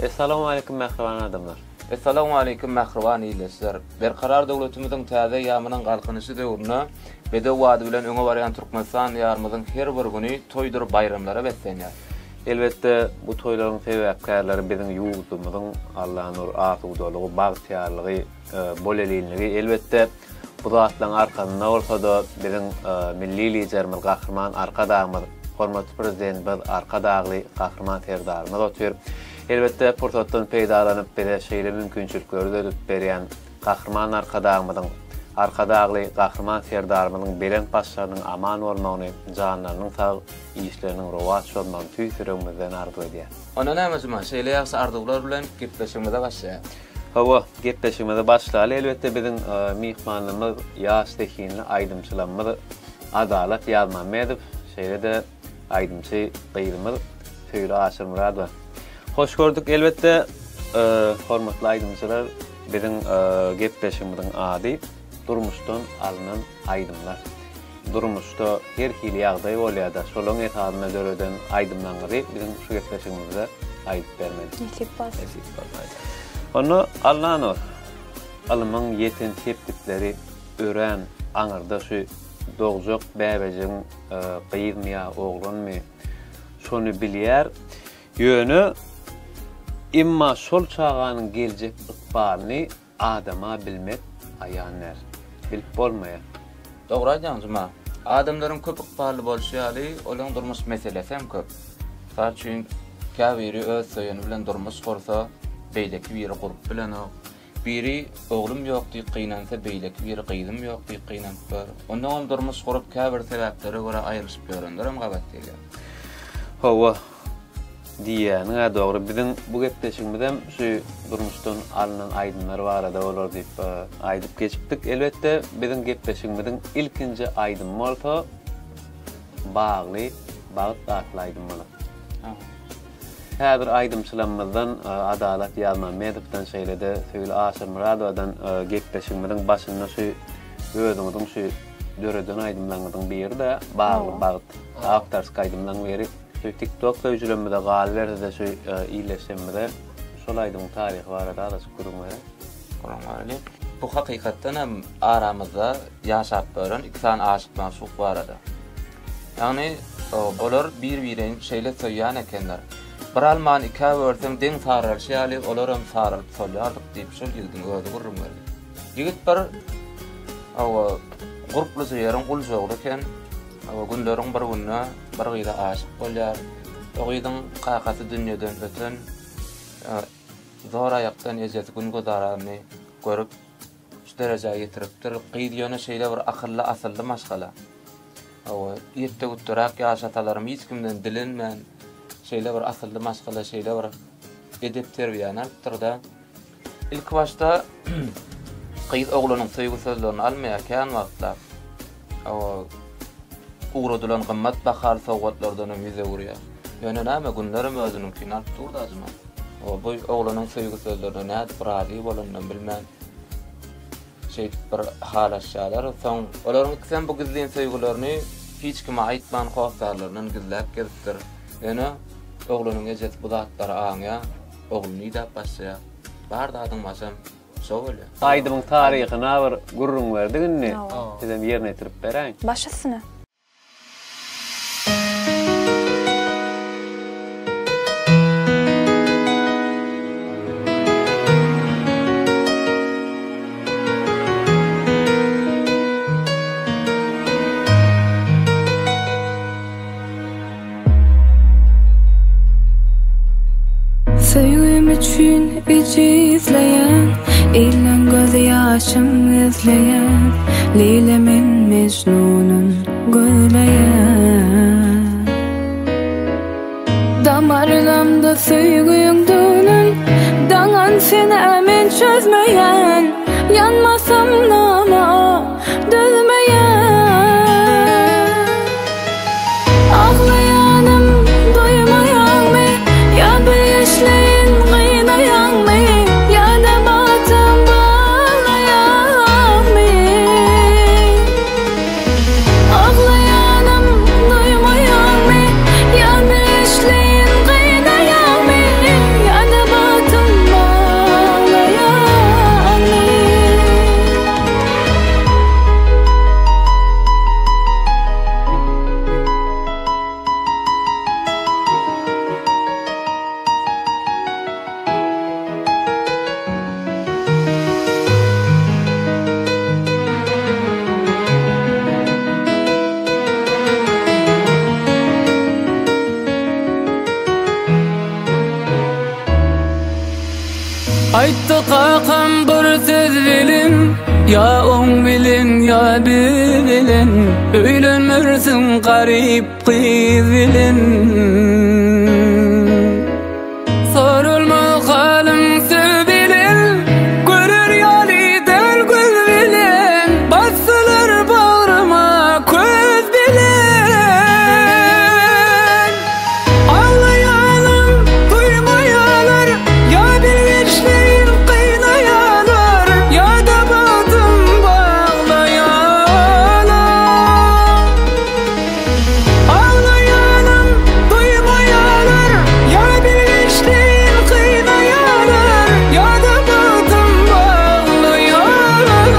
Assalamu alaykum mähriban adamlar. Assalamu alaykum mähriban ýylyşlar. Berkarar döwletimiziň täze ýamynyň galkynyşy döwrüne bede wady bilen öňe barýan Türkmenistan ýarmyzyň her bir güni toýdur bayramlara betlenýär. Elbette bu toýlaryň sebäpkärleri biziň ýurdumyzyň Allahyň nur atygydalygy, bagtýarlygy, boleliligi elbette bu zatlaryň arkasynda bolsa-da biziň milli liderimiz, gahrman arkadagymyz, hormatly prezidentimiz, arkadagly gahrman terdarymyz otur. Elbette portatdan peýdalanyp bere şeýle mümkinçilikleri de ödüp berýän gahrman arkadagly gahrman terdarymyzyň belen paşlarynyň aman bolmagyny, janlarynyň sag işleriniň rowat bolmagyny tüýsüregimizden arzu edýär. Ona näme şeýle ýaşy arzuwlar bilen gepleşigimize başlaýar. Hawa, gepleşigimize başlaýaly. Elbette biziň mihmanlymyz ýaş tekinli aýdymçylarymyz Adalat Ýalmamedow, şeýle de aýdymçy gyýrymyz Söýle Aşyrmurad bar. Hoş gördük. Elbette hormatly aýdymçylar, biziň gepleşigimiziň ady durmuşdan alınan aýdymlar. Durmuşda her hili ýagdaý bolýar-da, şolaň etadyna döreden aýdymlanýary biziň şu gepleşigimizde aýdyp bermeli. Nesip bas. Onu Allah'ın alımın yeten tepkitleri ören aňyrda şu dogjak bäbejin gyýym ýa oglan mı şonu bilýär. Ýöne imma şol çağanyň geljek ykbalyny adama bilmek aýanlar. Bilip bolmaýar. Dogry aýdýaňyzma. Adamlaryň köp ykbaly bolýaly, olaň durmuş meselesi hem köp. Saçyn käbiri öz söýeni bilen durmuş gorsa, beýleki biri gurup bilen o. Biri oglum ýok diýip gynansa, beýleki biri gyýdym ýok diýip gynansa. Ondan durmuş gurup käbir sebäplere görä aýryşyp ýörenler hem gabat diýilýär. Hawa diýäniňä dogry biziň bu gepleşigimizde şu durmuşdan alınan aýdymlar barada bolar diýip aýdyp geçipdik. Elbette biziň gepleşigimiziň ilkinji aýdym bolsa bagly aýdym bolar. Häzir aýdymçylarymyzdan Adalat Ýalmamedowdan şeýlede Söýle Aşyrmuradowdan gepleşigimiziň başynda şu özüňiziň şu döreden aýdymlaryňyň biri de bagly awtarsk aýdymlaryň biri. TikTok söýüjülerinde galyber de şu iýleşmede şol aýdymyň taryhy barada da Gurulmaly. Bu hakykatdan hem aramyzda ýaşap bören iki tane aşyk maşuk barada. Ýani olar bir-birine şeýle söýýän ekenler. Bir alman iki wörtem deň sararşýaly, olar hem sararıp solýardyk diýip şol ýyldyň özi gurulmaly. Ýigit bir guruply ýerin guljagly eken, günleriň bir gününe bir gyýda aşyk bolýar. O gyýdyň kakasy dünýeden öten zor aýakdan ejesi gün gözarany görüp şu derejäge ýetiripdir. Gyýdyňa şeýle bir akylly asylly maşgala. Ýette gutdurak ýaşatalarym hiç kimden dilinmän şeýle bir asylly maşgala, şeýle bir edep terbiýanapdyrda. İlk başta gyýd oglanyň söýgü sözlerini almaýarkan wagtda uğradylan gymmat bahar sowgatlardan ýüze gurýar. Ýöne näme günlerim özüninkini alyp durdy ajma. Bu oglanyň söýgü sözlerini nädip razy bolandan bilmän. Şeýle bir halaşýarlar, soň olaryň ikisi bu gizlän söýgülerini hiç kime aýtman howsarlarynyň gizläp gezipdir. Ýöne oglanyň ejet bu zatlary aňa, ogluny da başlaýar. Bar dadyň başam şo bolýar. Aýdymyň taryhyna bir gurrun berdigini, sizem ýerine ýetirip beräň. Başasyny. Söýgüm üçin izleýän, ilan gözi ýaşym izleýän, Leylemin Mecnun'un göyleýän. Damarlamda söýgüň dönün, daňan seni men çözmeýän, yanmasam nama dözmeýän. Aglaýanym doýmaýanmy, ýa bir ýeşleýin gynaýanmy, ýa da batym baglaýanmy. Aglaýanym doýmaýanmy, ýa bir ýeşleýin gynaýanmy, ýa da Aytdı kakam bir söz bilin, ya on bilin ya bir bilin, öýlenmersin garip kız bilin. Sorulma halim söz bilin, görür yali del göz bilin, basılır bağrıma köz bilin. Ağlayanım duymayalar, ya bir geçleyin kıynayalar, ya da batım bağlayalar. Ağlayanım duymayalar, ya bir geçleyin kıynayalar, ya da batım bağlayalar.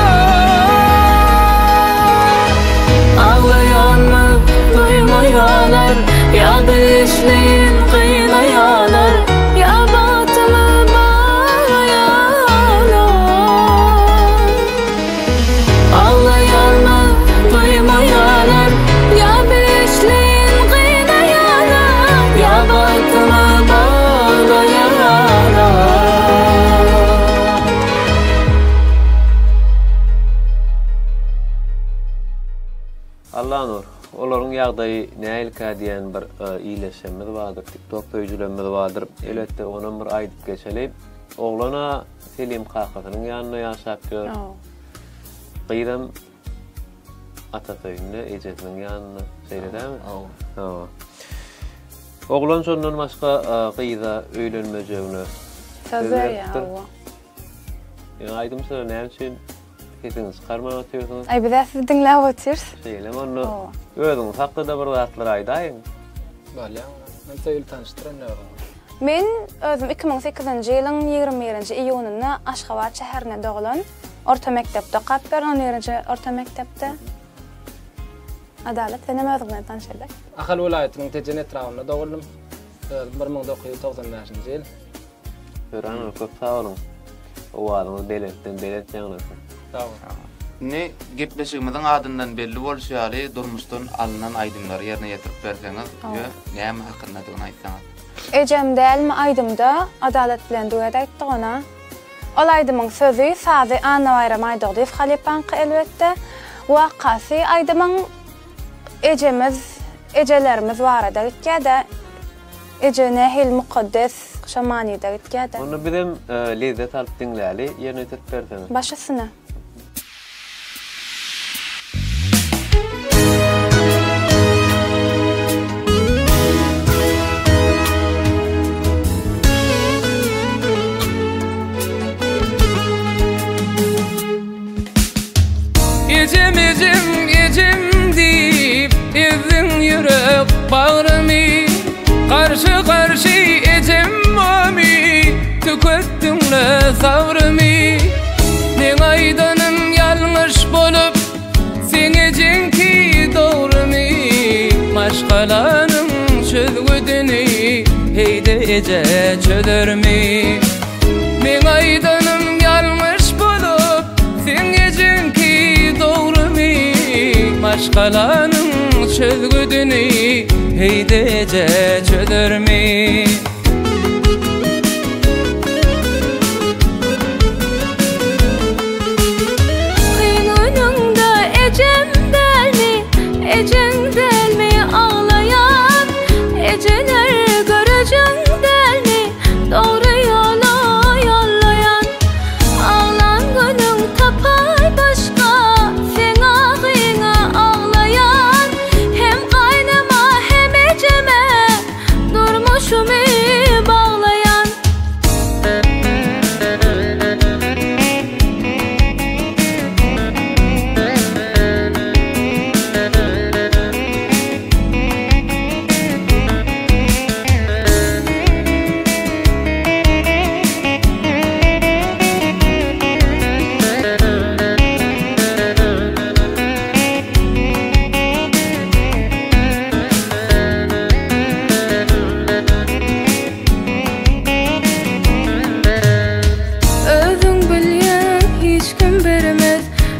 Ağlayanlar, duymayalar, ya bilişleyin kıynayalar, ya batımı bağlayalar. Ağlayanlar, duymayalar, ya bilişleyin kıynayalar, ya batımı bağlayalar. Allah nur. Olaryň ýagdaýy näilkä diýen bir iýleşmedi bardyr. TikTok öýjülenmedi bardyr. Elbetde onuň bir aýdyp geçelip, oglana Selim Kakasynyň ýanyna ýaşap gör. Gyýdam Atatürk'ün ejesiniň ýanyna seýledämi? Oglan şondan başga gyýda öýlenmejegini Tabii ya. Aýdym sana näme üçin ketiniz karman atıyorsunuz? Ay bir de siz dinläp otyrs. Şeyle onu özüň hakda bir zatlar aýdaýyn. Bala, men söýül tanıştyran näme? Men özüm 2008-nji ýylyň 21-nji iýunynda Aşgabat şäherine doglan. Orta mektepde gapgar 11-nji orta mektepde. Adalet we nämezgine tanışdyk. Ahal welaýatynyň Tejen etrawyna dogulym. 1995-nji ýyl. Öýrän köp sağ olun. O adamı beletden ýaňlasyn. Ne gepleşigimiziň adyndan belli bolýaly, durmuşdan alynan aýdymlary ýerine ýetirip berseňiz, näme hakynda diýen aýtsaňyz. Ejem dälmi aýdymda adalet bilen duýat aýtdyk ona. Ol aýdymyň sözü sady ana bayram aýdyk diýip Halipanky elbetde. Wakasy aýdymyň ejelerimiz barada gitkäde. Eje nähil mukaddes şamanyda gitkäde. Onu bilen lezzet alyp dinläli, ýerine ýetirip berseňiz. Başasyna. Ecem deyip ezin yürek bağrımı, karşı karşı ecem mami, tükettimle savrımı. Ne aydanım yanlış bolup sen ecenki doğru mu? Maşgalanın çözgüdünü heyde ece çöder mi? Men aydanım yanlış bolup sen ecenki doğru mu? Maşgalanın çözgüdünü heyde ece çöder mi? Ecen delmi ağlayan, eceler göreceğim delmi, doğru yola yollayan. Ağlan gönlüm tapar başka, sen ağıyına ağlayan. Hem kaynama hem eceme, durmuşumu bağlayan.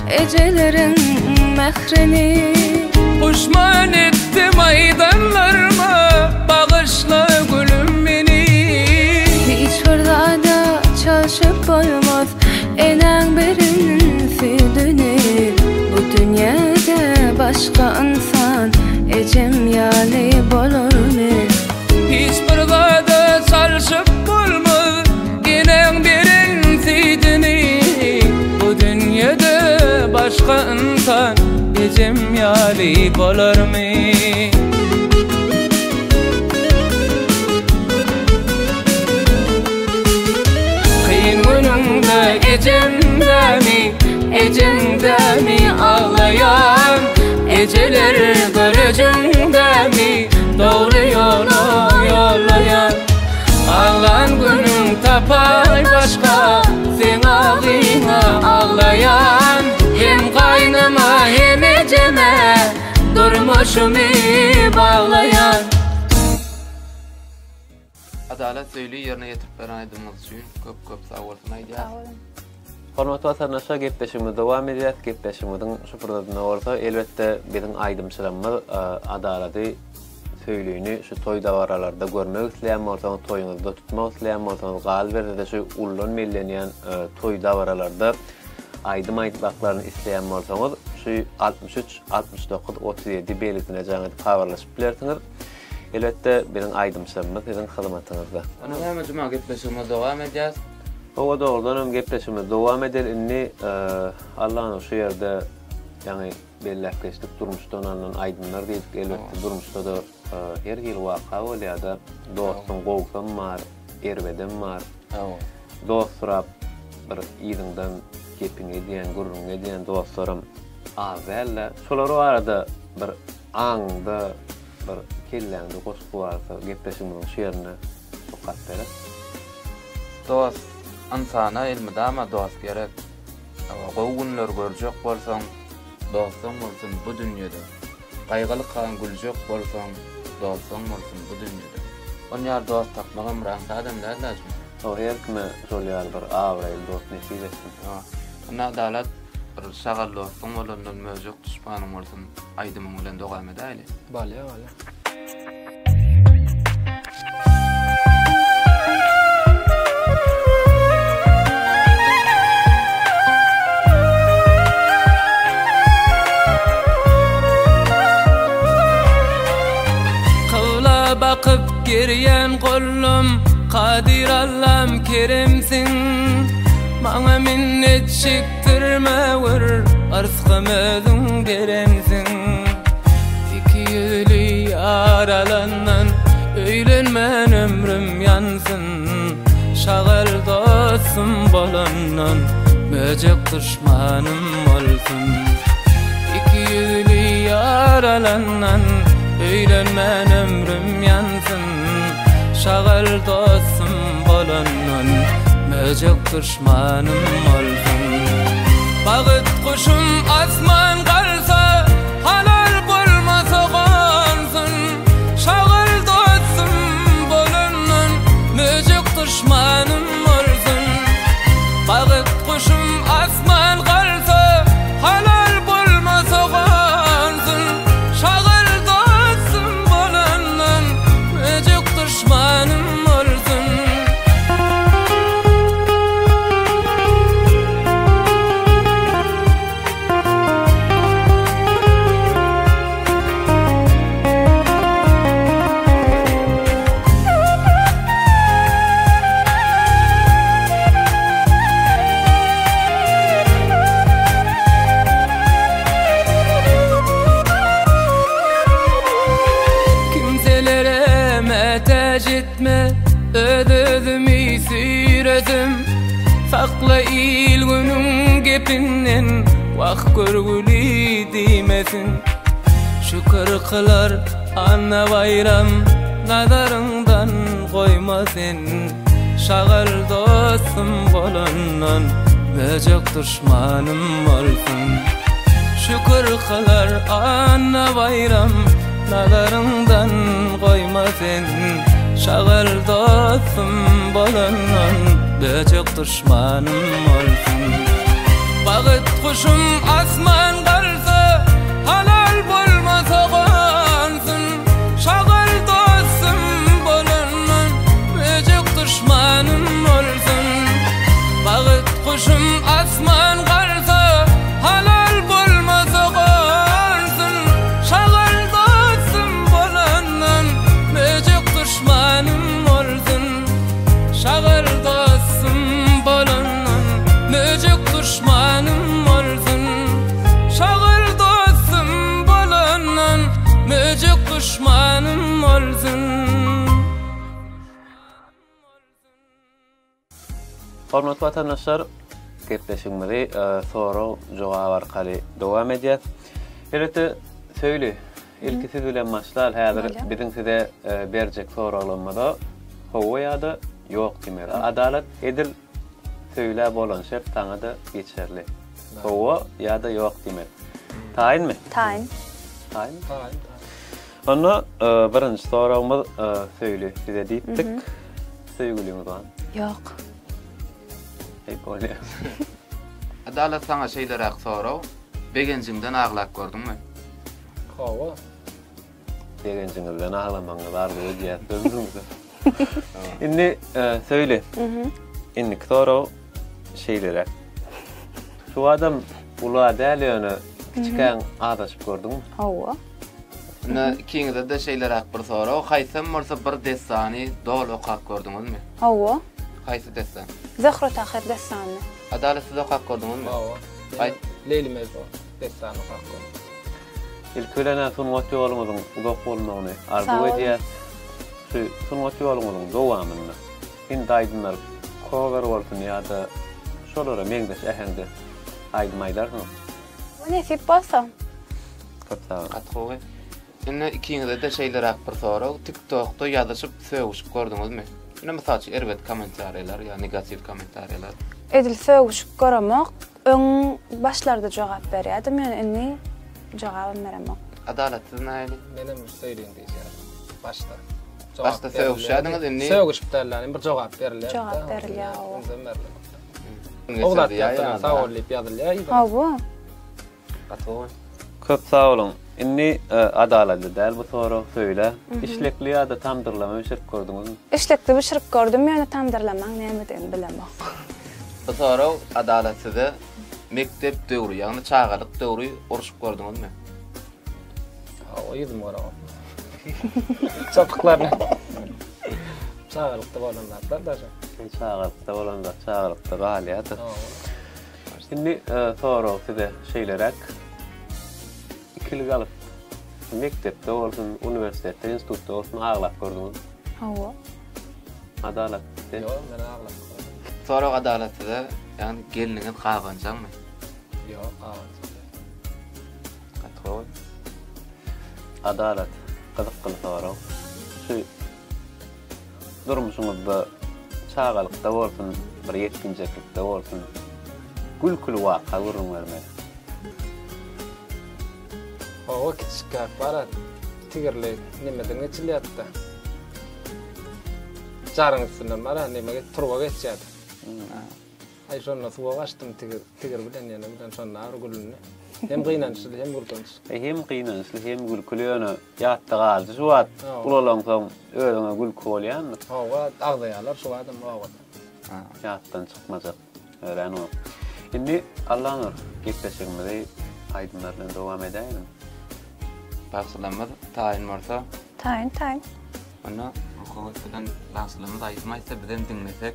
Ecelerin mehreni Pişman ettim aydanlarıma, bağışla gülüm beni. hiç hurdada çöl salşıp bolmaz. Enen birinin südüni bu dünyada başka insan ecem yali bolurmu? Hiçbir zada salşıp bolmaz. Enen birinin südüni bu dünyada başka insan ecem yali bolurmu? Ecemdemi ağlayan Eceler görücümdemi doğru yolu yollayan Ağlan günün tapay başka sen ağlayına ağlayan Hem kaynıma hem eceme durmuşumu bağlayan Adalet söylüğü yerine getirip veren aydınlık üçün köp sağ olsun aydiyar. Hormatly vatandaşlar, gepleşigimiz dowam edýär. Gepleşigimiziň şu fırsatyna orta elbetde biziň aýdymçylarymyz adalaty söýlüğini şu toy dawaralarda görmek isleýän bolsaňyz, toýuňyzda tutmak isleýän bolsaňyz, gal berde şu ullan mellenýän toy dawaralarda aýdym aýtmaklaryny isleýän bolsaňyz, şu 63 69 37 belgisine jaňa habarlaşyp bilersiňiz. Elbetde biziň aýdymçylarymyz siziň hyzmatyňyzda. Ana näme juma gepleşigimiz dowam edýär. O doğrudan gepleşimiz devam eder. Inni Allah'ın şu yerde yani bellep geçtik durmuşdan alınan aydınlar dedik. Elbette durmuşda da her yıl vaka ol ya da dostun qoğutan var, erbeden var. Dostlar bir iyinden gepin ediyen, gururun ediyen dostlarım azelle. Şolar o arada bir anda bir kellendi koşku varsa gepleşimizin şu yerine sokat verir. Dost insana elmide ama dost gerek. Gowy günler görjek bolsaň, dostum bolsun bu dünýede. Gaýgaly kan güljek bolsaň, dostum bolsun bu dünýede. Onlar dost tapmagam rahat adam däldäjmi? O her kime şolýar bir awraýl dost nesip etsin. Ana adalet bir şagal dostum bolandan möjek düşmanyň bolsun, aýdymyň bilen dowam edäýli. Balya. Bakıp giryen kollum Kadir Allah'ım kerimsin Maňa minnet çektirme vur Arzgymyzyň beremsin İki ýüzlü yaralanan Öýlenmän ömrüm yansın Şagal dostum bolandan Möjek düşmanım bolsun İki ýüzlü yaralanan Öýlenmän ömrüm yansın Şagal dostum bolandan Möjek düşmanım bolsun Bagyt kuşum asman galsa Halal bolmasa gansın Şagal dostum bolandan Möjek düşmanım bolsun Bagyt kuşum asman galsa Halal bolmasa gansın Şagal düşmanım olsun Etme özümü süredim Sakla il günün gepinden Vak görgülü dimesin Şükür kılar ana bayram Nazarından koyma sen Şagal dostum bolandan Möjek düşmanım olsun Şükür kılar ana bayram Nazarından koyma sen Şagal dostum bolandan Möjek düşmanım olsun Bagyt kuşum asman galsa Halal bolmasa gansın Şagal dostum bolandan Möjek düşmanım olsun dostum bolanan möjük düşmanım olsun. Şagıl dostum bolanan möjük düşmanım olsun. Hormatly vatandaşlar, gepleşigimizi soru jogap arkaly dowam edýär. Elbetde söýli ilki siz bilen başlar. Häzir biziň size berjek soralarymyzda howa ýa-da ýok diýmer. Adalet edil söýläp bolan şert taňa da geçerli. Howa ýa-da ýok diýmer. Taýinmi? Taýin. Taýin. Taýin. Onda birinji sorawymyz söýli size diýipdik. Söýgüliňiz bar. Ýok. Bolýar. Adalet sana şeýleräk soraw. Begenjiňden aglap gördüňmi? Hawa. Begenjiňizden aglamaňyz bar diýip sözüňizde. Indi söýle. Indi soraw şeýleräk. Şu adam ula däl ýöne kiçikäň adaşyp gördüňmi? Hawa. Kiňizde de şeýleräk bir soraw. Haýsam bolsa bir destany dol okap gördüňizmi? Hawa. Haýsy destan? Zahra tahir destany. Adalet siz okap gördüňizmi? Hawa. Ay. Leyli mezba. Destany hakky. İlkölene sungat ýolumyzyň uzak bolmagyny arzu edýär. Şu sungat ýolumyzyň dowamyny indi aýdynlar kower bolsun ýa-da şolara meňdeş ähende aýdmaýlarmy? Bu nesip bolsa? Köp sag. Atgowy. Indi ikiňizde de şeýleräk bir soraw. TikTokda ýazyşyp söwüşip gördüňizmi? Indi mysal üçin erbet kommentariýalar ýa negativ kommentariýalar. Edil söwüşip göremek öň başlarda jogap berýärdim, ýani indi jogabym beremok. Adalet siz näme? Menem söýleýin diýär. Başta. Başta söwüşýärdiňiz indi. Söwüşip derler, bir jogap berilýär. Jogap berilýär. Oğlat ýa-da sawollyp ýazylýar. Hawa. Atgowy. Köp sag bolun. Indi adaletli däl bu soraw söýle. İşlekli ýa-da tamdyrlama öşürip gördüňizmi? İşlekde bişirip gördüm, ýani tamdyrlamaň näme diýeni bilemok. Bu soraw adalet size mektep döwrü, ýagny çağalyk döwrü uruşup gördüňizmi? Hawa ýyzym wara. Çapyklarny. Çağalykda bolanlar da. Çağalykda bolanlar, çağalykda galýat. Indi soraw size şeýleräk ikili galyp mektepde bolsun, universitetde, institutda bolsun aglap gördüňiz. Hawa. Adalet. Ýok, men aglap. Soraw adalet size ýani geliniňiz gabanjakmy? Ýok, gabanjak. Atgowy. Adalet. Gyzykly soraw. Şu durmuşyňyzda çağalykda bolsun, bir ýetkinjeklikde bolsun, gülkül waka görüň bermeli. Hawa kiçikkäk barat. Tigirli nimeden geçilýärdi. Jarňysynyň bara nimege turba geçýärdi. Ay şonda suwa başdym tigir bilen ýene bilen şonda argulny. Hem gynançly hem gurdanç. Hem gynançly hem gülkül ýöne ýatda galdy. Şu wagt ulalaňsam öňe gülkü bolýarmy? Hawa agdaýarlar şu adam wagt. Ýatdan çykmajak. Ören o. Indi Allahyň gepleşigimizi aýdynlar bilen dowam edeýin. Bahslamaz taýin bolsa, Taýin. onda hukukdan bahslamaz aýtmaýsa bilen dinlesek.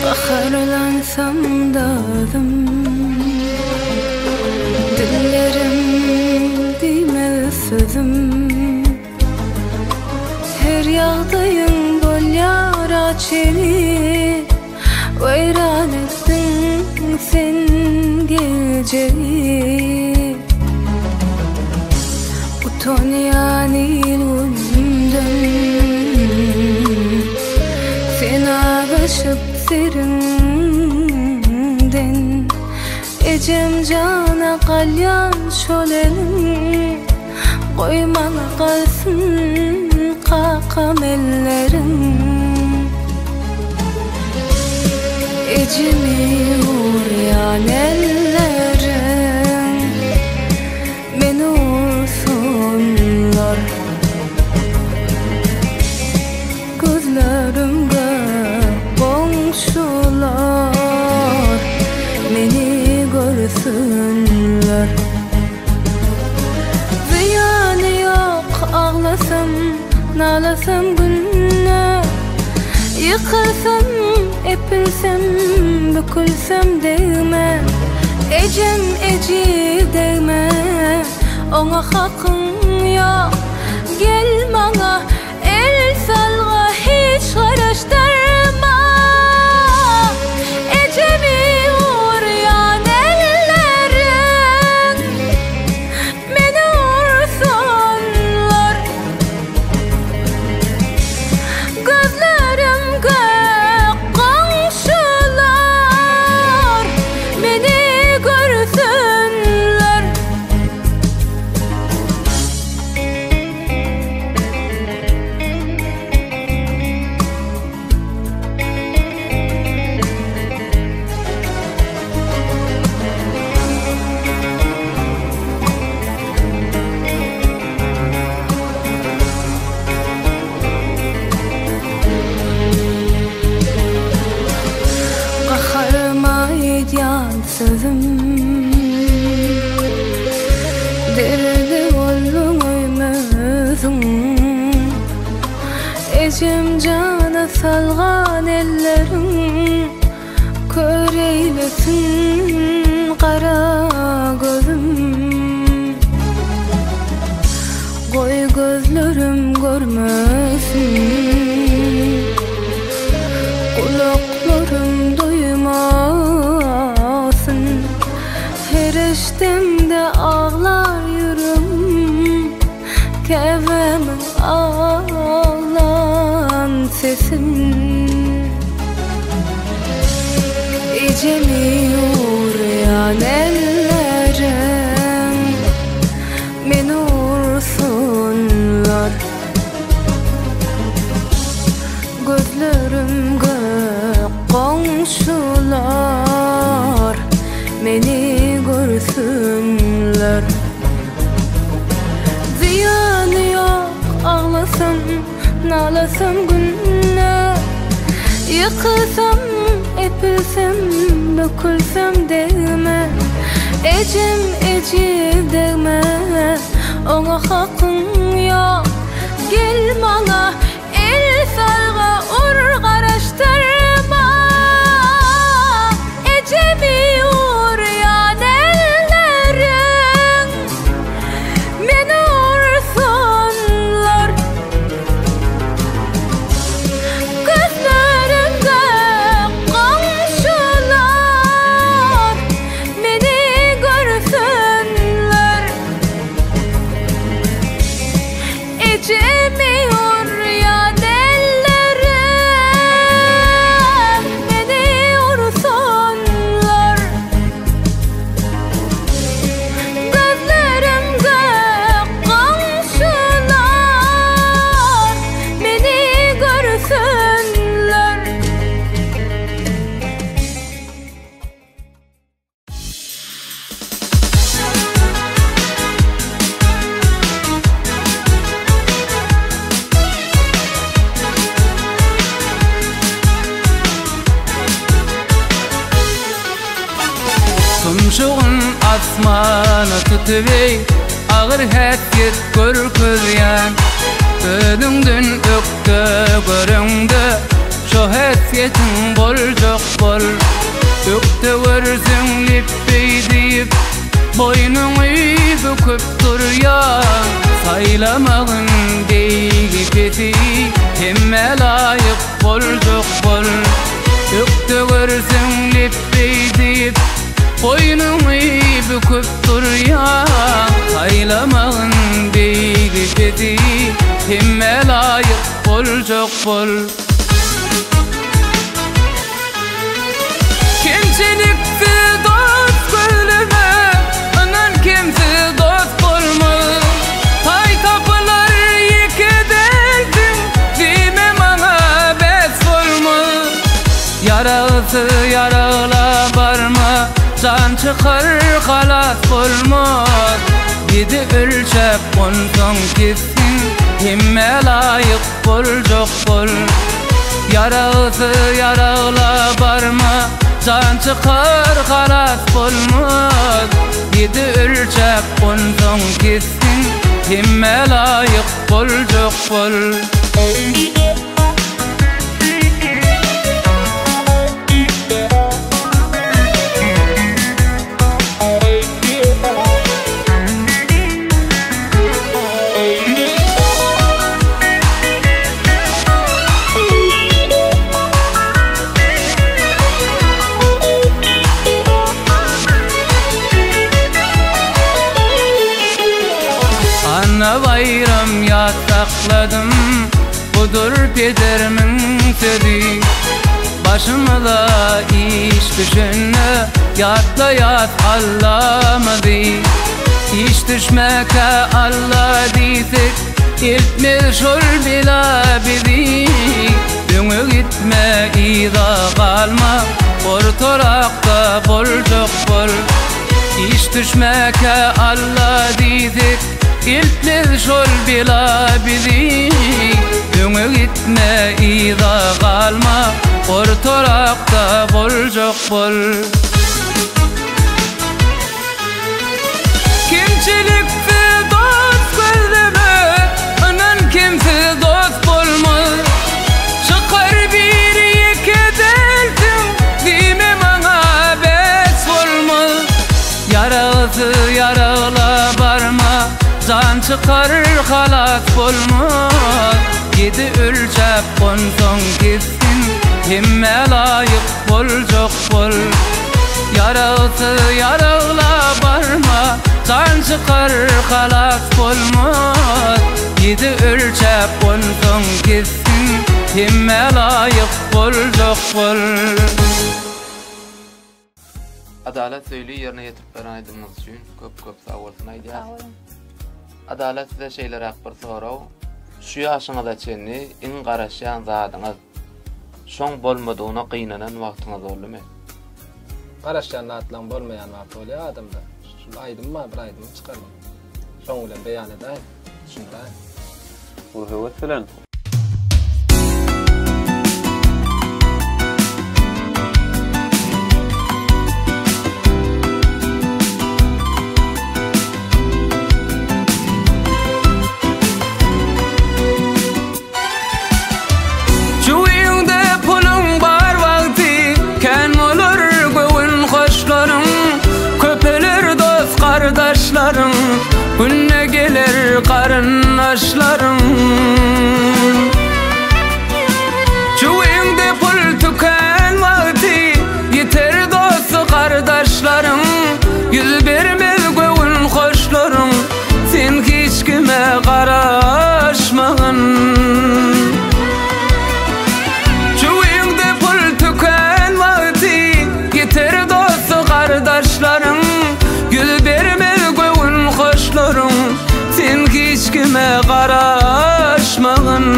Baharlansam dağdım, dillerim dimez sözüm. Her yağdayın bolýar açeni, vayran ettin sen geceyi. Utanýan ilümden sen ağaşıp serinden, ecem cana kalyan şolelim, koymana kalsın kakam ellerim. Ecemi uğrayan ellerim, nalasam günne yıkılsam epilsem bükülsem değme ecem eci değme ona hakkın yok gel bana el salga hiç karıştırma ecemi uğrayan ellerin beni vursunlar gözlerim komşular beni görsünler sözüm derdi oldum öymözüm ecem cana salgan ellerim kör eylesin kara gözüm koy gözlerim görmesin kulaklarım duymasın her iştemde ağlar yüreğim kevemin ağlan sesin ecemi uğrayan ellerim beni vursunlar gözlerim komşular beni görsünler ziyanı yok ağlasam nalasam günne yıkılsam epilsem dökülsem değme ecem eci değme ona hakkın yok gel bana el salga ur karıştırma ecemi uğrayan ellerin beni vursunlar gözlerimde komşular beni görsünler ecemi uğrayan ellerim beni vursunlar gözlerimde komşular beni görsünler Tumşuğun asmanı tutuvi ağır hesiyet görküzyen Gözündün öktü göründü şu hesiyetin bol çok bol Öktü görsün lippi deyip boynunu büküp duruyor Saylamağın deyipeti kime layık bol çok bol Öktü görsün lippi deyip boynunu büküp duruyor Saylamağın deyipeti kime layık bol çok bol Kimçilikti dost gönlüme Anan kimsiz dost olmaz Tay tapılar yıkı derdim Dime bana bes olmaz Yarası yarala barma Can çıkar kalas olmaz Gidi ölçep onson gitsin Himme layık bol çok bol Yarası yarala barma Can çıkar kalas olmaz Gidi ölçep onson gitsin kimme layık boljak bol. Ana bayram yasakladım, budur pederimin sözü. Başımda iş düşünne, yatla yat Allah'madı. İş düşmeke Allah diysek, iltmez şol bila bizi. Dönü gitme ida kalma, ortarakta boljak bol. İş düşmeke Allah diysek, iltmez şol bila bizi. Dönü gitme ida kalma, ortarakta boljak bol. Kimçilikti dost gözleme, anan kimsiz dost bolmaz. Çıkar bir iki delsin, dime bana bes bolmaz. Yarası yarala barma, can çıkarır halat bolmaz. Yedi ölçep konson keskin, kimme layık boljak bol. Yarası yarala barma, can çıkarır halat bolmaz. Yedi ölçep konson keskin, kimme layık boljak bol. Adalet söylüğü yerine yetip beren aydımız üçün köp sağ olsun aydiyar. Sağ olun. Adalet size şeyler akbar sorav. Şu yaşıňyza çenni iň garaşýan zadyňyz şoň bolmadygyna gynnanan wagtyňyz boldymy? Garaşýan atlan bolmayan wagt bolýar adamda. Şu aýdym bir aýdym çykarma. Şoň bilen beýan edäň. Şunda. Bu falan. Kardeşlerim, günne gelir karındaşlarım. Çuğunda pul tüken vakti, yeter dostu kardeşlerim. Yüz vermez göğün hoşlarım, sen hiç kime karaşmağın. Çuğunda pul tüken vakti, yeter dostu kardeşlerim. Yüz vermez göğün hoşlarım, sen hiç kime karaşmağın.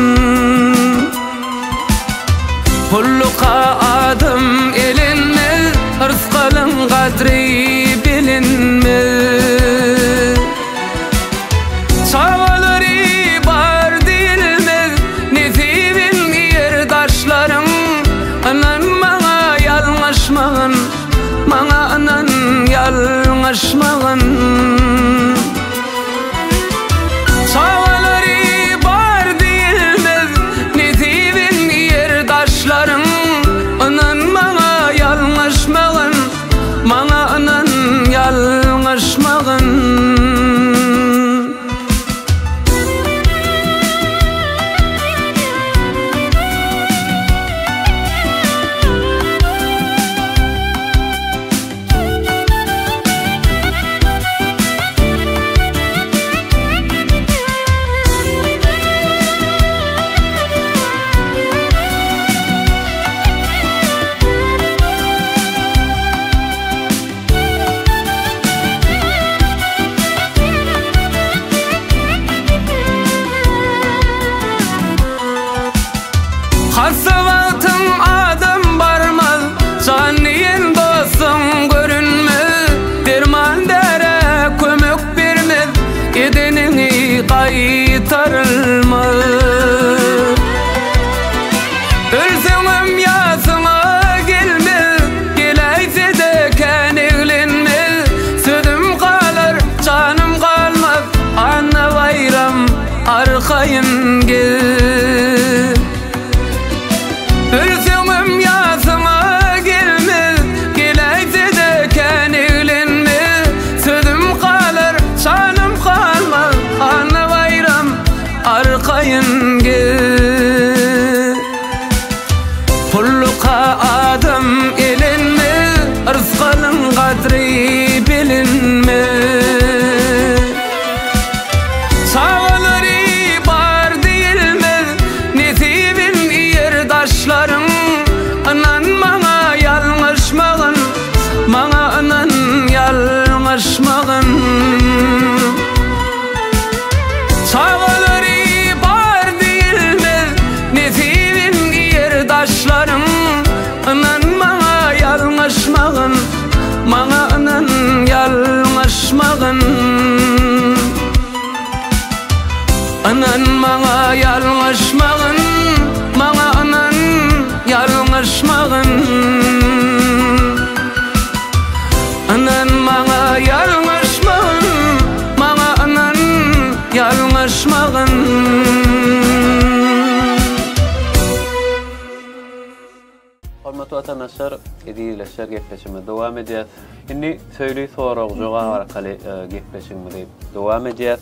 naşar edileşer gepleşime devam edýär. Indi söýli soragy joga arkaly gepleşime diýip devam edýär.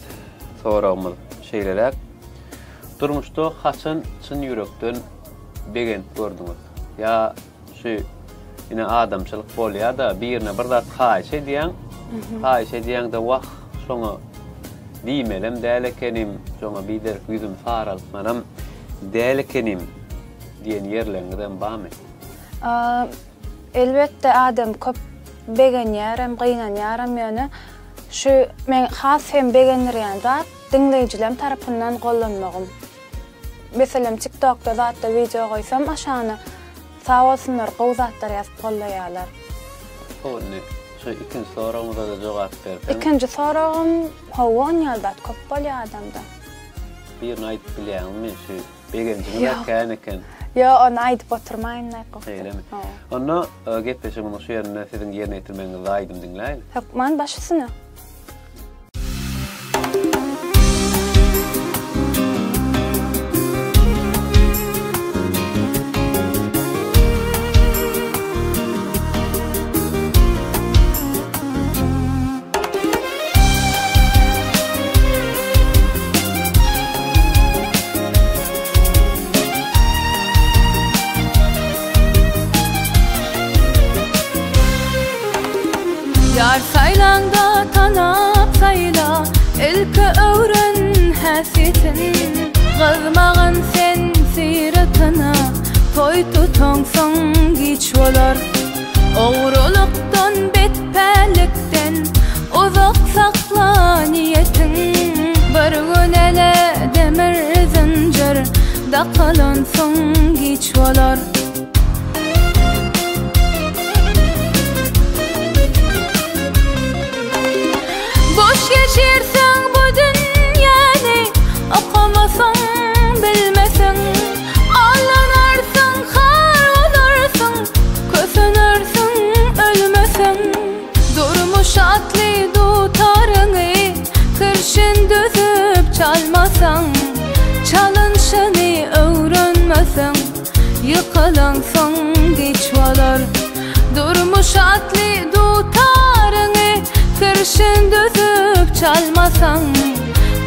Soragymyz şeýlerek. Durmuşda haçan çyn ýürekden begent gördüňiz. Ya şu ine adamçylyk bolýar da birine bir zat haýş edýän, haýş edýän de wagt şoňa diýmelem dälekenim, şoňa bider ýüzüm saraltmaram dälekenim diýen ýerlerden barmy? Elbette adam köp begenýär, hem gynanýar, hem ýöne şu men has hem begenýär zat dinleýijilerim tarapyndan gollanmagym. Meselem TikTok'da zatda video goýsam aşany sağ olsunlar gowzatlar ýazyp gollaýarlar. Onu şu ikinci soragymyza da jogap berdim. İkinci soragym howon ýaldat köp bolýar adamda. Bir aýdyp bilýärmi şu begenjine eken. Yo, onu aýdyp oturmaýyn näko. Eýlemi. Onu gepleşigimiz şu ýerine siziň ýerine ýetirmeňizi aýdym diňläýin. Hukman başysyny. Yar saylanda tanap sayla elke öwren häsitin gazmagan sen siratına toy tutoňsaň giç bolar ogrulukdan betpelikden uzak sakla niyetin bir gün ele demir zincir daqalansaň giç bolar. Boş geçirsen bu dünyayı, okamasan bilmesen, ağlanırsın, kahrolursun, kösünürsün, ölmesen. Durmuş atlı dutarını, kırşın düzüp çalmasan, çalınşını öğrenmesen, yıkılansın geç bolar. Durmuş atlı dutarını, kırşın düzüp çalmasan,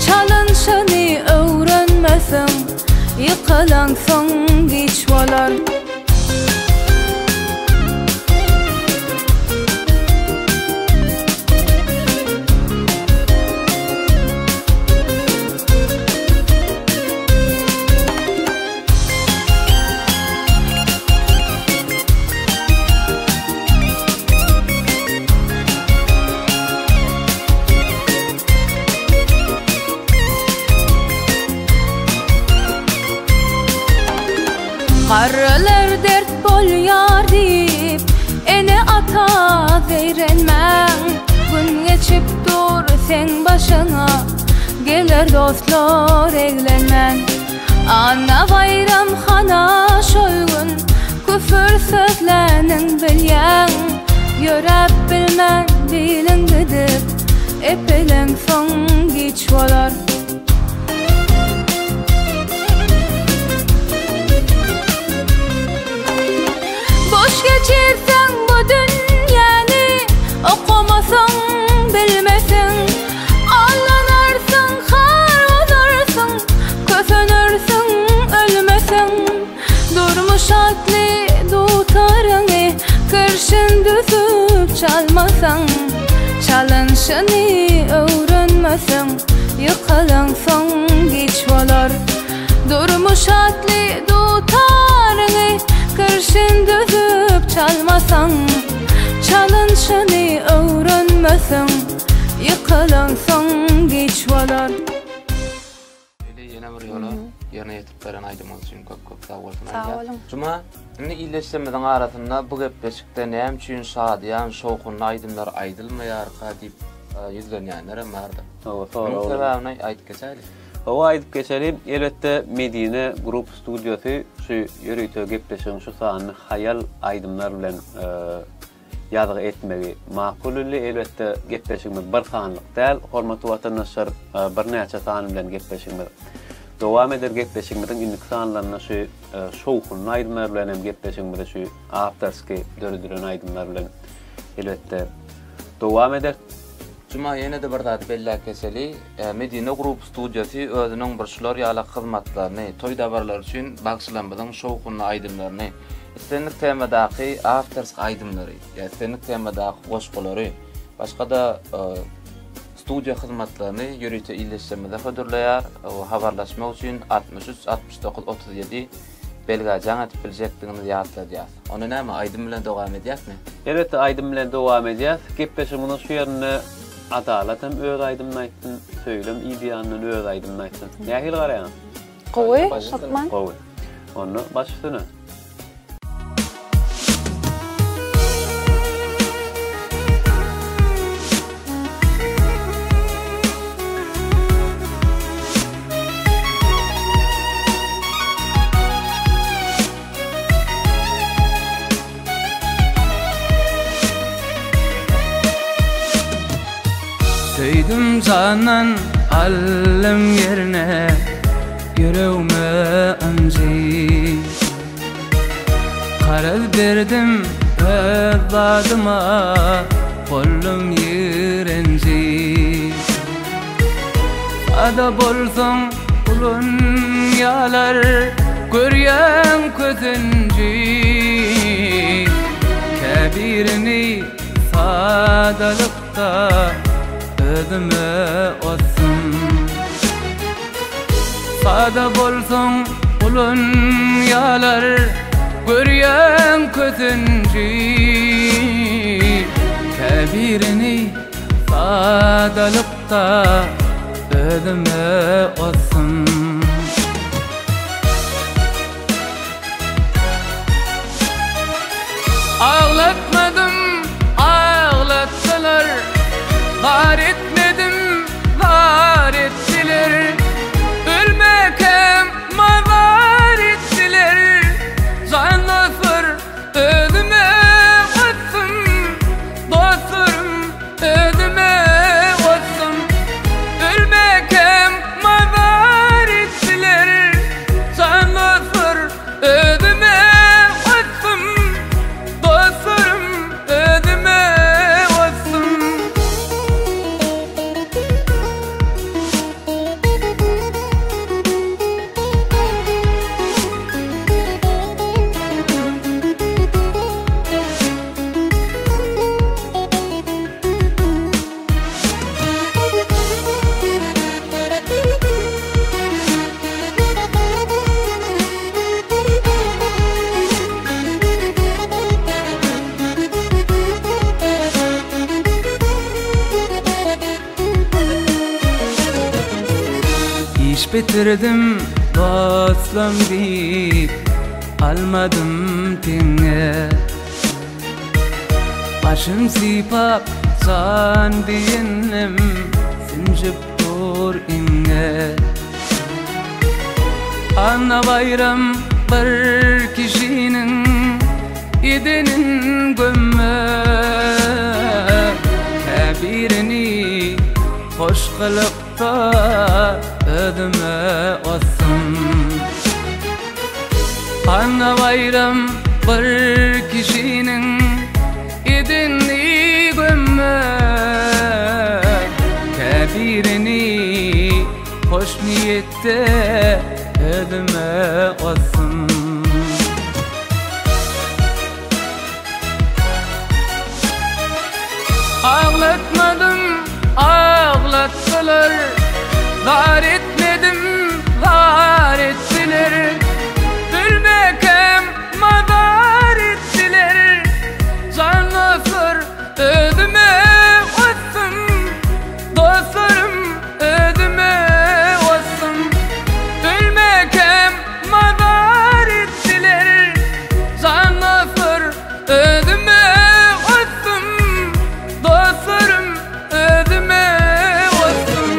çalınşını öğrenmesen, yıkılansın geç bolar. Qarralar dert bolýar diýip ene ata berenmäň. Gün geçip dur sen başyna, geler dostlar eglenmän. Ana bayramhana şol gün küfür sözläniň bilýän. Ýörep bilmän bilin gidip epeleň soň giç bolar. Boş geçirsen bu dünyayı, okamasan bilmesen, ağlanırsın, kahrolursun, kösünürsün, ölmesen. Durmuş atlı dutarını, kırşın düzüp çalmasan, çalınşını öğrenmesen, yıkılansın geç bolar. Durmuş atlı dutarını, kırşın düzüp çalmasan, çalınşını öğrenmesen, yıkılansın geç bolar. Ýene bir ýola ýerine ýetip beren aýdymyz üçin köp sag bolsun. Sağ olun. Juma, indi iýleşmeden arasynda bu gepleşikde näme üçin şadyan, şowkun aýdymlar aýdylmaýarka diýip ýüzlenýänler bardy. Hawa Şonuň sebäbini aýdyp geçäýlik. Hawa aýdyp geçelim. Elbette Medine Grup Studiosy şu ýörüýte gepleşiň şu sany hayal aýdymlar bilen ýazyk etmegi makul. Elbette gepleşigimiz bir sanlyk däl. Hormatly watandaşlar, bir näçe sany bilen gepleşigimiz dowam eder gepleşigimiň indik sanlarına şu şowkun aýdymlar bilen hem gepleşigimizde şu afterski döredüren aýdymlar bilen elbetde dowam eder. Cuma ýene de bir zat bella keseli Medine Group studiýasy özüniň bir şular ýaly hyzmatlaryny toýdabarlar üçin bagşlanmadan şowkun aýdymlaryny istenlik temadaky afterski aýdymlary ýa istenlik temadaky goşgulary başga da studiya hyzmatlaryny ýürüýte illeşdirmede hödürleýär. O habarlaşmak üçin 63 69 37 belga jaňa etip biljekdigini ýatladýar. Onu näme aýdym bilen dowam edýärmi? Elbetde aýdym bilen dowam edýär. Gepleşigimiň şu ýerine adalet hem öz aýdymyny aýtdym, söýlem ideýanyny öz aýdymyny aýtdym. Nähil garaýan? Gowy, Şatman. Gowy. Onu başladyna. Söydüm canan allem yerine yüreğime anzi karar verdim evladıma kollum yirenci ada bolsam ulun yalar göryen közünci kebirini sadalıkta ödüme olsun sada bolsun ulun yalar göryen közünci kebirini sadalıkta ödüme olsun ağlatmadım ağlattılar var etmedim, var ettiler. Ölmekem var ettiler. Canlasır ödüme olsun. Dostlarım ödüme olsun. Ölmekem var ettiler. Canlasır ödüme olsun. Dostlarım ödüme olsun. İş bitirdim dostum deyip almadım tenge başım sipap can diyenim sincip dur inge ana bayram bir kişinin idinin gömme kebirini hoş kılıkta ödüme olsun ana bayram bir kişinin idini gömme kebirini hoş niyette ödüme olsun ağlatmadım ağlattılar var etmedim var ettiler gülmekem var ettiler canlasır ödüme olsun dostlarım ödüme olsun gülmekem var ettiler canlasır ödüme olsun dostlarım ödüme olsun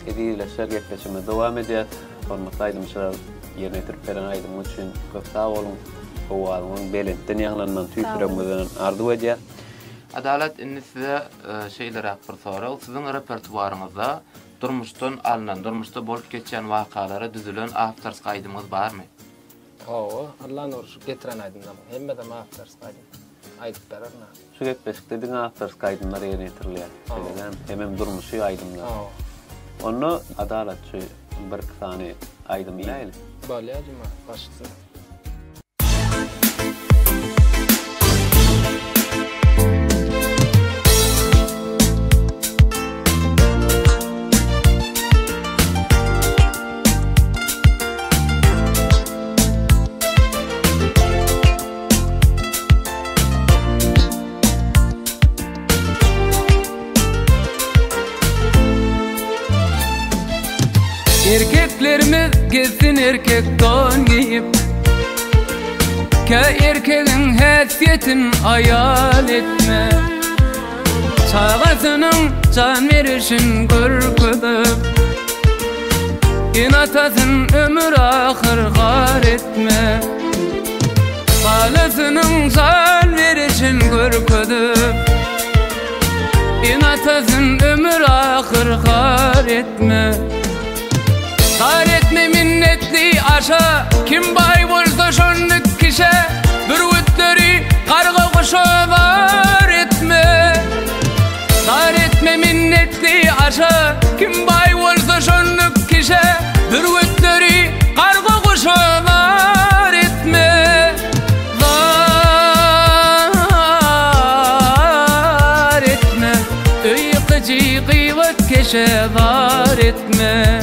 edileşer gepleşime devam edýär. Hormatly aýdymçylar, ýerine ýetirip beren aýdym üçin köp sag bolun. Owalyň belentden ýaglanman tüýpüremden ardy edýär. Adalet inni size şeyler bir soru. Sizin repertuarınızda durmuşdan alınan, durmuşda bolup geçen wakalara düzülen afters kaydımız var mı? Allah'ın oruçu getiren aydınlar. Hemme de afters kaydım. Aydıp bererna. Şu gepleşikde diňe afters kaydymlar ýerine ýetirýär. Hemem durmuşy aydymlar. Onu adaletçi bir tane aydym ýaly. Bolýarmy? Başçy. Erkeklerimiz gezsin erkek don giyip, ke erkeğin haysiyetini ayal etme. Çağasının can verişin gürküdüp, inatasın ömür ahır gar etme. Balasının can verişin gürküdüp, inatasın ömür ahır gar etme. Gar etme minnetli aşa, kim bay bolsa şonluk kişe, bir ütleri karga kuşa var etme. Gar etme minnetli aşa, kim bay bolsa şonluk kişe, bir ütleri karga kuşa var etme. Var etme, öykıcı kıyvat keşe var etme.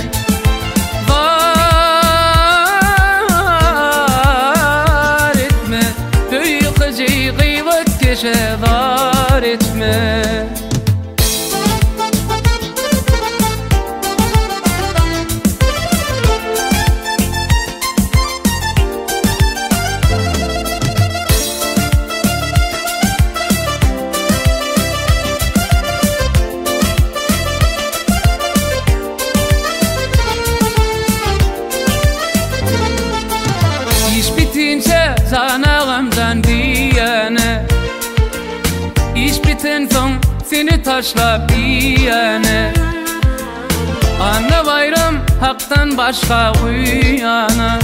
Var etme. İş bitince zanağımdan diyene, İş biten son seni taşla biyane. Anne bayram haktan başka uyana.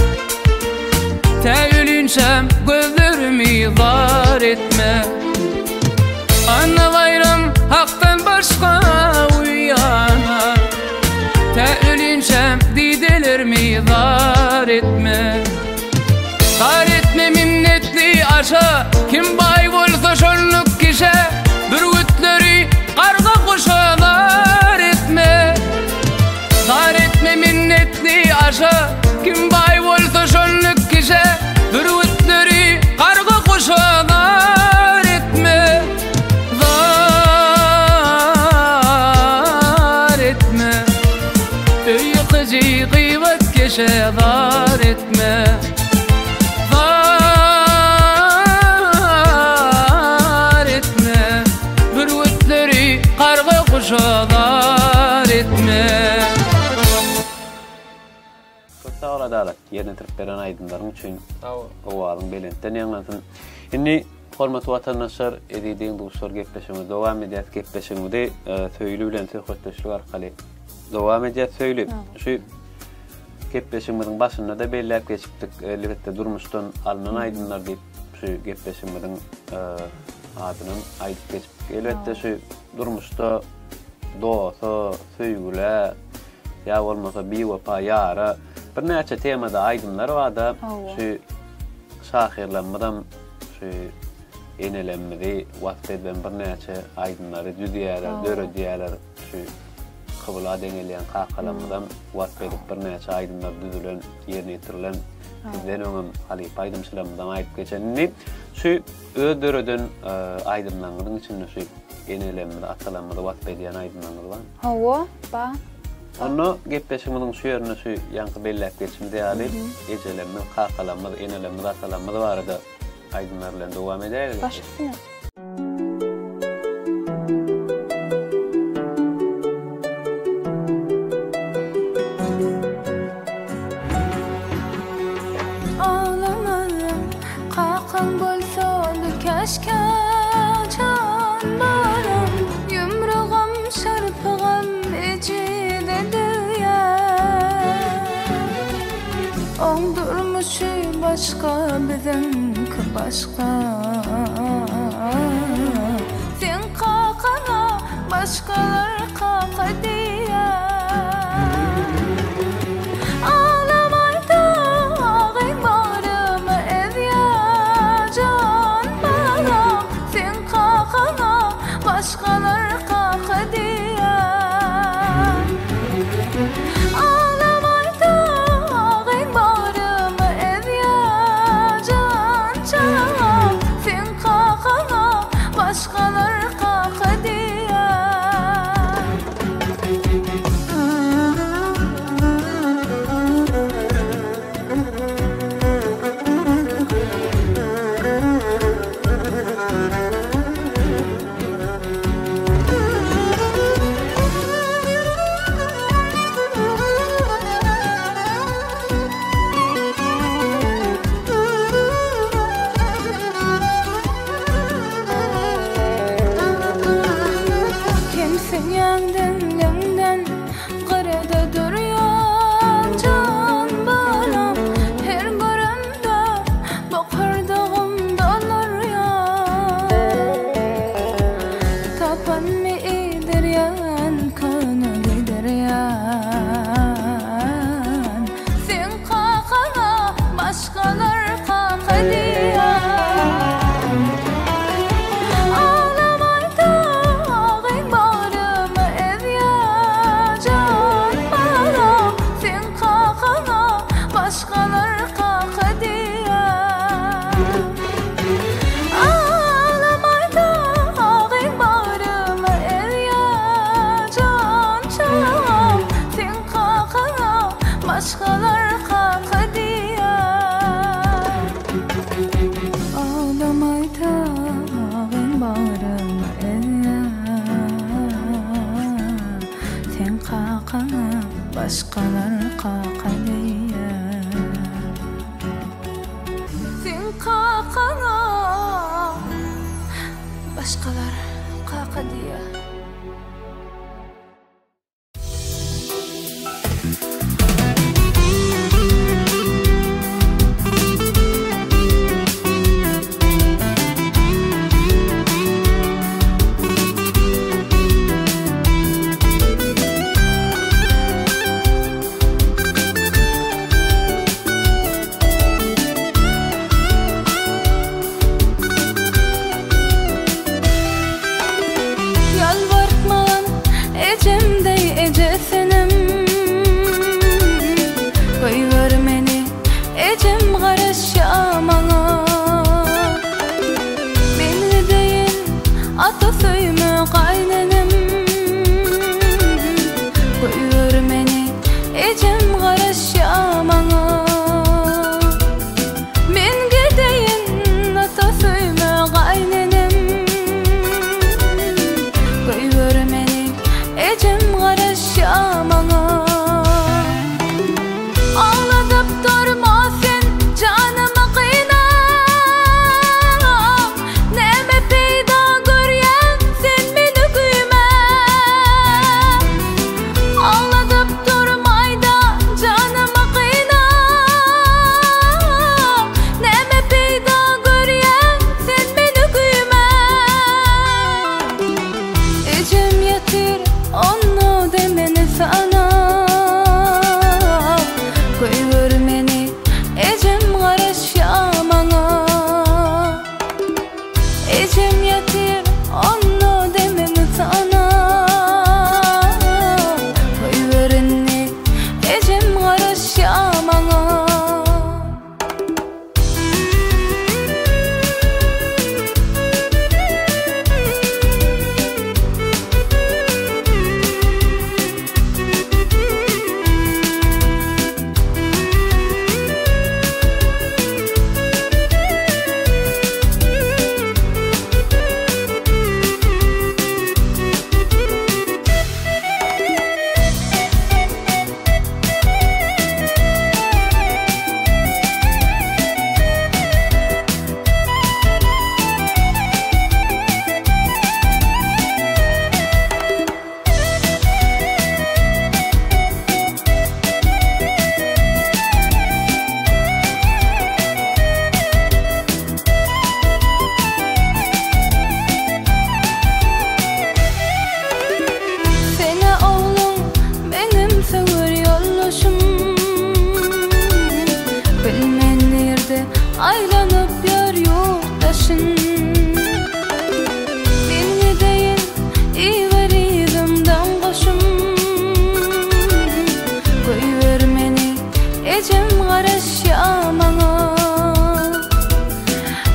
Te ölünçem gözlerimi var etme. Anne bayram haktan başka uyana. Te ölünçem didelerimi var etme. Gar etme minnetli aşa, kim bay bolsa şonluk kişe, bir ütleri karga kuşa var etme. Gar etme minnetli aşa, kim bay bolsa şonluk kişe, bir ütleri karga kuşa var etme. Var etme, öykıcı kıyvat keşe var etme. Kuşalar etme. Sağ adalet ýerine ýetirip beren aýdymlaryň üçin owalyň belentden ýaglansyn. Indi hormatly watandaşlar, edidiň dostlar gepleşmemiz dowam edýär. Gepleşmemizi söýlü bilen söhbetleşik arkaly dowam edýär. Söýlü şu gepleşmemiziň başynda da belläp geçipdik. Elbetde durmuşdan alynan aýdymlar diýip şu gepleşmemiziň adyny aýdyp geçipdik. Elbetde şu durmuşda dosa, söýgüle, ya bolmasa bir wapa ýara, bir näçe temada aýdymlar barda, şu şahyrlanmadan şu enelenmedi, wagtdan bir näçe aýdymlary düzýärler, döredýärler, şu kabula deňelýän kakalanmadan wagtdan bir näçe aýdymlar düzülen, ýerine ýetirilen, bizden öňüm Halip aýdymçylarymdan aýdyp geçenini, şu ödöreden aýdymlaryň içinde şu enelenmede, atalanmada wagtdan ýan aýdymlar bar. Hawa, ba. Onu gepleşimiň şu ýerine şu ýanky belläp geçmedi ýaly, ejelenme, kakalanma, enelenme, atalanma barada aýdymlar bilen dowam edýär. Başysyna. Kağan bolsondu keşke can baram Yumruğum şarpıgam eciledi ya Oňdurmuşy başka biziňki başka Sen kakana başkalar kaka diye Ağlamayda ağın barımı ev ya can balam Sen kakana başkalar kaka diye Ağlamayda ağın barımı ev ya can canım Sen kakana başkalar kaka diye Kimsin yandan qarada duryan can balam Her görümde bakırdığım dolar ya Tapan mı idir yan kanı gider yan Sen kakana başkalar kaka diye Ağlamayda ağın barımı ev ya can balam Sen kakana başkalar kaka diye Ağlamayda ağın barımı ev ya can canım Sen kakana başkalar kaka diye Ağlamayda ağın barımı ev ya Sen kakana başkalar kaka diye Sen kakana başkalar kaka diye Yalnız ecem garaşamağa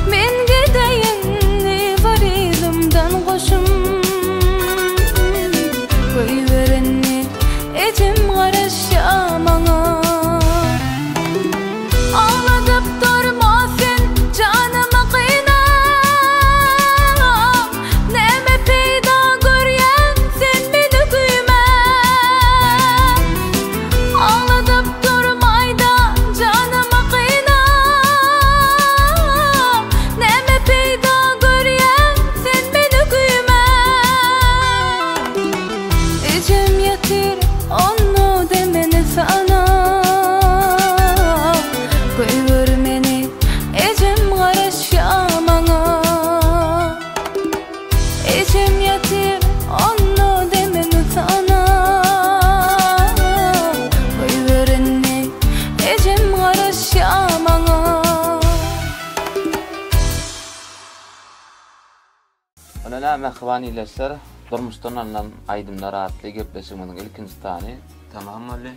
men gideyin varizimden koşum koyverenni ecem garaşamağa ağladıp durma sen canımı kıyna neme peyda göryen sen beni kıyma ağladıp durmayda canımı kıyna neme peyda göryen sen beni kıyma ecem yatir onu demeni sana koyver meni ecem garaşamağa ecem yatir onu demeni sana koyverenni ecem garaşamağa Ona mehvani lesler durmuşdan alınan aydımlar atlı gepleşiminin ilkinci tani tamam Ali.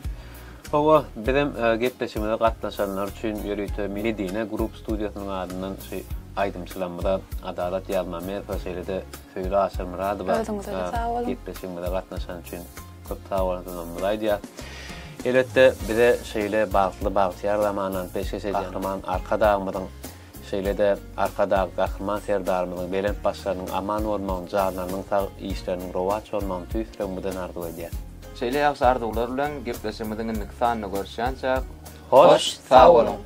Hawa bizim gepleşimde gatnaşanlar üçin ýörüýte Medine Grup Studiýasynyň adynyň aýdymçylamyda Adalet ýalma merhasylykda söýle aşyrmyrady bar. Özüňize sag bolun. Gepleşimde gatnaşan üçin köp sag bolun aýdýar. Elbetde bize şeýle bagtly bagtyar zamanan peşkeş edýän roman arkadagymyň şeýle-de arkadagy gahryman serdarymyň belent başlarynyň aman bolmagyň jarlanyň sag işleriniň rowat bolmagyň tüýsüregden ardy edýär. Şeýle ýaşardylar bilen gepleşimizin niksanny görüşýänçä Hoş, sag bolun.